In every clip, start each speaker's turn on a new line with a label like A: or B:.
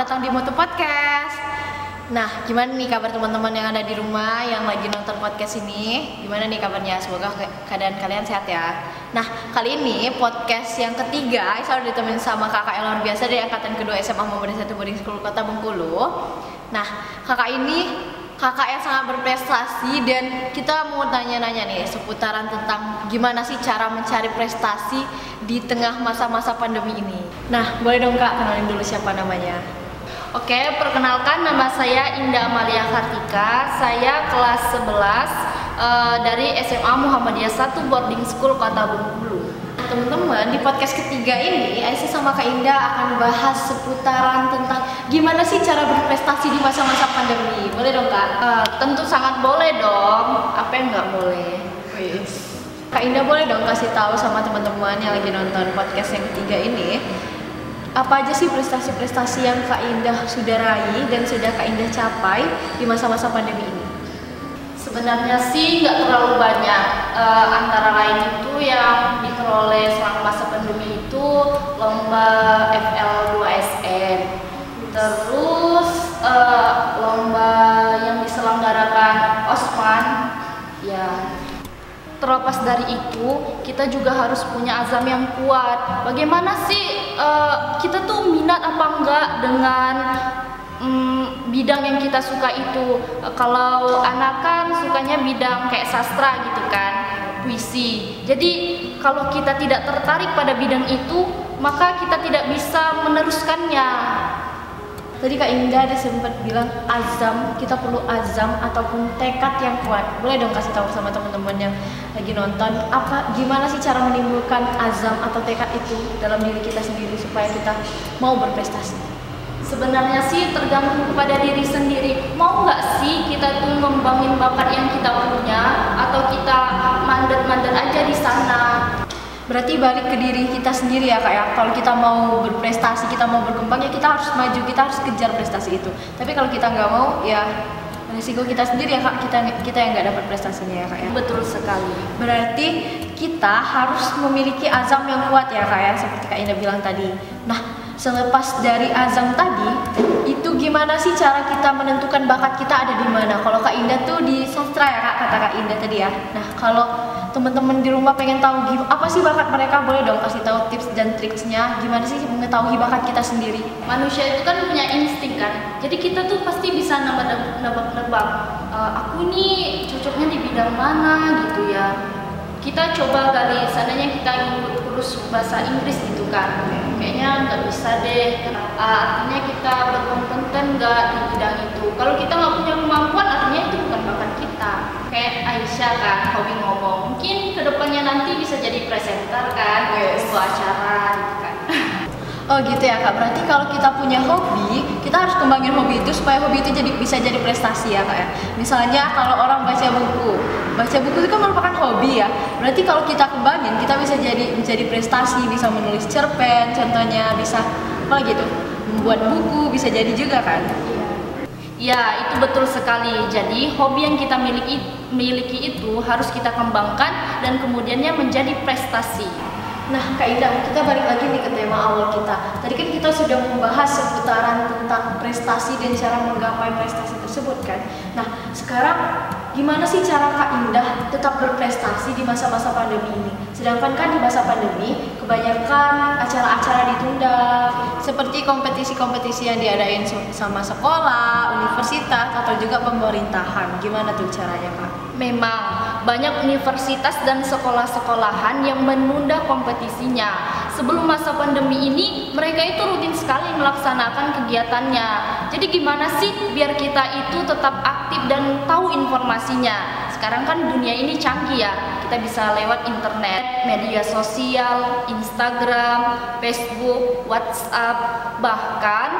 A: datang di Mutu Podcast. Nah, gimana nih kabar teman-teman yang ada di rumah yang lagi nonton podcast ini? Gimana nih kabarnya? Semoga keadaan kalian sehat ya. Nah, kali ini podcast yang ketiga selalu ditemenin sama kakak yang luar biasa dari angkatan kedua SMA Muhammadiyah 1 Boarding School Kota Bengkulu. Nah, kakak ini kakak yang sangat berprestasi dan kita mau tanya-nanya nih seputaran tentang gimana sih cara mencari prestasi di tengah masa-masa pandemi ini. Nah, boleh dong kak kenalin dulu siapa namanya?
B: Oke, perkenalkan nama saya Indah Amalia Kartika. Saya kelas 11 dari SMA Muhammadiyah 1 Boarding School Kota Bengkulu.
A: Teman-teman, di podcast ketiga ini Aisyah sama Kak Indah akan bahas seputaran tentang gimana sih cara berprestasi di masa-masa pandemi. Boleh dong kak?
B: Tentu sangat boleh dong. Apa yang nggak boleh?
A: Kak Indah boleh dong kasih tahu sama teman-teman yang lagi nonton podcast yang ketiga ini, apa aja sih prestasi-prestasi yang Kak Indah sudah raih dan sudah Kak Indah capai di masa-masa pandemi ini?
B: Sebenarnya sih nggak terlalu banyak. Antara lain itu yang diperoleh selama masa pandemi itu lomba FL2SN, terus lomba yang diselenggarakan Osman. Ya, terlepas dari itu kita juga harus punya azam yang kuat. Bagaimana sih kita tuh minat apa enggak dengan bidang yang kita suka itu. Kalau anak kan sukanya bidang kayak sastra gitu kan, puisi. Jadi kalau kita tidak tertarik pada bidang itu, maka kita tidak bisa meneruskannya.
A: Tadi Kak Indah ada sempat bilang azam, kita perlu azam ataupun tekad yang kuat. Boleh dong kasih tahu sama teman-teman yang lagi nonton, gimana sih cara menimbulkan azam atau tekad itu dalam diri kita sendiri supaya kita mau berprestasi?
B: Sebenarnya sih tergantung kepada diri sendiri. Mau nggak sih kita tuh ngembangin bakat yang kita punya, atau kita mandat-mandat aja di sana?
A: Berarti balik ke diri kita sendiri ya kak ya. Kalau kita mau berprestasi, kita mau berkembang ya kita harus maju, kita harus kejar prestasi itu. Tapi kalau kita nggak mau ya risiko kita sendiri ya kak, kita yang nggak dapat prestasinya ya kak ya.
B: Betul sekali.
A: Berarti kita harus memiliki azam yang kuat ya kak ya, seperti Kak Indah bilang tadi. Nah, selepas dari azam tadi, itu gimana sih cara kita menentukan bakat kita ada di mana? Kalau Kak Indah tuh di sastra ya kak, kata Kak Indah tadi ya. Nah, kalau teman-teman di rumah pengen tahu apa sih bakat mereka, boleh dong kasih tahu tips dan triksnya gimana sih mengetahui bakat kita sendiri.
B: Manusia itu kan punya insting kan, jadi kita tuh pasti bisa nebak-nebak aku ini cocoknya di bidang mana gitu ya. Kita coba kali, seandainya kita ikut kursus bahasa Inggris gitu kan, kayaknya nggak bisa deh, artinya kita berkompeten nggak di bidang itu. Kalau kita nggak punya kemampuan, artinya itu bukan bakat kita. Kayak Aisyah kan, hobi ngomong, mungkin kedepannya nanti bisa jadi presenter kan, sebuah acara gitu kan.
A: Oh gitu ya kak, berarti kalau kita punya hobi, kita harus kembangin hobi itu supaya hobi itu bisa jadi prestasi ya kak ya. Misalnya kalau orang baca buku itu kan merupakan hobi ya. Berarti kalau kita kembangin, kita bisa menjadi prestasi, bisa menulis cerpen, contohnya bisa apa gitu, membuat buku bisa jadi juga kan.
B: Ya, itu betul sekali. Jadi hobi yang kita miliki itu harus kita kembangkan dan kemudiannya menjadi prestasi.
A: Nah Kak Indah, kita balik lagi nih ke tema awal kita. Tadi kan kita sudah membahas seputaran tentang prestasi dan cara menggapai prestasi tersebut kan. Nah sekarang gimana sih cara Kak Indah tetap berprestasi di masa-masa pandemi ini? Sedangkan kan di masa pandemi kebanyakan acara-acara ditunda, seperti kompetisi-kompetisi yang diadain sama sekolah, universitas, atau juga pemerintahan. Gimana tuh caranya Kak?
B: Memang banyak universitas dan sekolah-sekolahan yang menunda kompetisinya. Sebelum masa pandemi ini, mereka itu rutin sekali melaksanakan kegiatannya. Jadi gimana sih biar kita itu tetap aktif dan tahu informasinya? Sekarang kan dunia ini canggih ya. Kita bisa lewat internet, media sosial, Instagram, Facebook, WhatsApp, bahkan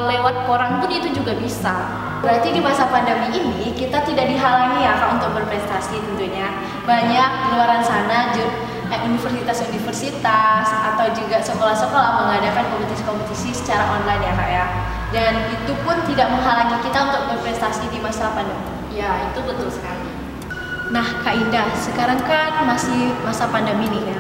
B: lewat koran pun itu juga bisa.
A: Berarti di masa pandemi ini kita tidak dihalangi ya kak untuk berprestasi tentunya. Banyak di luar sana universitas-universitas atau juga sekolah-sekolah mengadakan kompetisi-kompetisi secara online ya kak ya. Dan itu pun tidak menghalangi kita untuk berprestasi di masa pandemi.
B: Ya, itu betul sekali.
A: Nah Kak Indah, sekarang kan masih masa pandemi nih ya.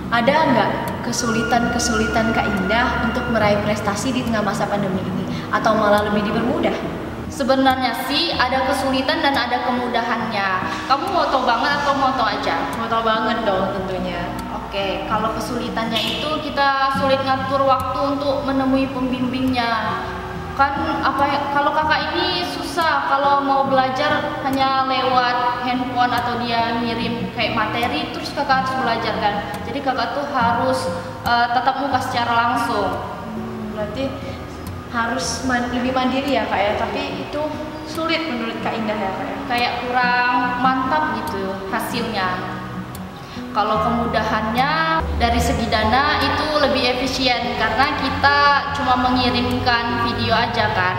A: Ada nggak kesulitan-kesulitan Kak Indah untuk meraih prestasi di tengah masa pandemi ini, atau malah lebih dipermudah?
B: Sebenarnya sih ada kesulitan dan ada kemudahannya. Kamu mau tahu banget atau mau tahu aja?
A: Mau tahu banget dong tentunya.
B: Oke, kalau kesulitannya itu kita sulit ngatur waktu untuk menemui pembimbingnya. Kan kalau kakak ini susah kalau mau belajar hanya lewat handphone atau dia ngirim kayak materi terus kakak harus belajar kan. Jadi kakak tuh harus tatap muka secara langsung.
A: Berarti harus lebih mandiri ya Kak ya, tapi itu sulit menurut Kak Indah ya Kak ya?
B: Kayak kurang mantap gitu hasilnya. Kalau kemudahannya dari segi dana itu lebih efisien karena kita cuma mengirimkan video aja kan.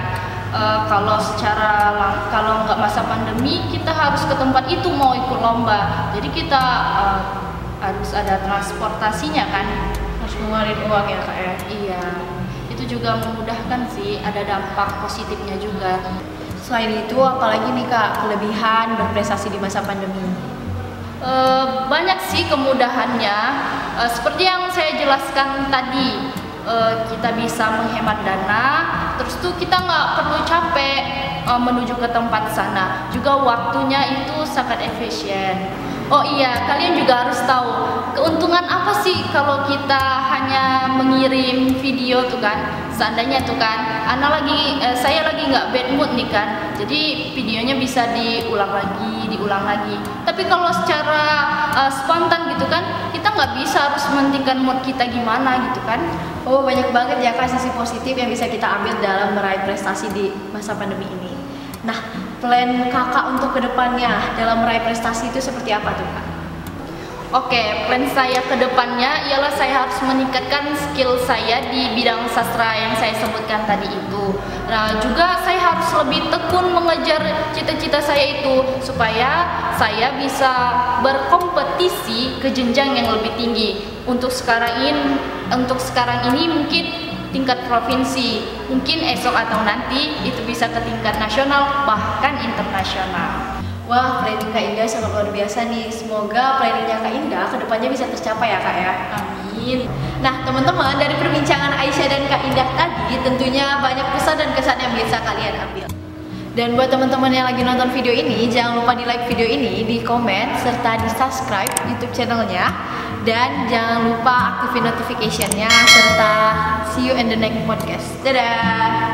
B: Kalau nggak masa pandemi kita harus ke tempat itu mau ikut lomba. Jadi kita harus ada transportasinya kan.
A: Harus ngeluarin uang ya Kak ya?
B: Iya. Itu juga memudahkan sih, ada dampak positifnya juga.
A: Selain itu apalagi nih Kak kelebihan berprestasi di masa pandemi?
B: Banyak sih kemudahannya, seperti yang saya jelaskan tadi, kita bisa menghemat dana, terus tuh kita nggak perlu capek menuju ke tempat sana, juga waktunya itu sangat efisien. Oh iya, kalian juga harus tahu keuntungan apa sih kalau kita hanya mengirim video tuh kan. Seandainya tuh kan, saya lagi nggak bad mood nih kan, jadi videonya bisa diulang lagi. Tapi kalau secara spontan gitu kan, kita nggak bisa harus mementingkan mood kita gimana gitu kan.
A: Oh banyak banget ya Kak sisi positif yang bisa kita ambil dalam meraih prestasi di masa pandemi ini. Nah, plan kakak untuk kedepannya dalam meraih prestasi itu seperti apa tuh Kak?
B: Oke, plan saya kedepannya ialah saya harus meningkatkan skill saya di bidang sastra yang saya sebutkan tadi itu. Nah, juga saya harus lebih tekun mengejar cita-cita saya itu supaya saya bisa berkompetisi ke jenjang yang lebih tinggi. Untuk sekarang ini mungkin tingkat provinsi, mungkin esok atau nanti itu bisa ke tingkat nasional bahkan internasional.
A: Wah, planning Kak Indah sangat luar biasa nih. Semoga planningnya Kak Indah kedepannya bisa tercapai ya Kak ya.
B: Amin.
A: Nah teman-teman, dari perbincangan Aisyah dan Kak Indah tadi tentunya banyak pesan dan kesan yang bisa kalian ambil. Dan buat teman-teman yang lagi nonton video ini, jangan lupa di like video ini, di komen, serta di subscribe YouTube channelnya. Dan jangan lupa aktifin notification-nya, serta see you in the next podcast. Dadah!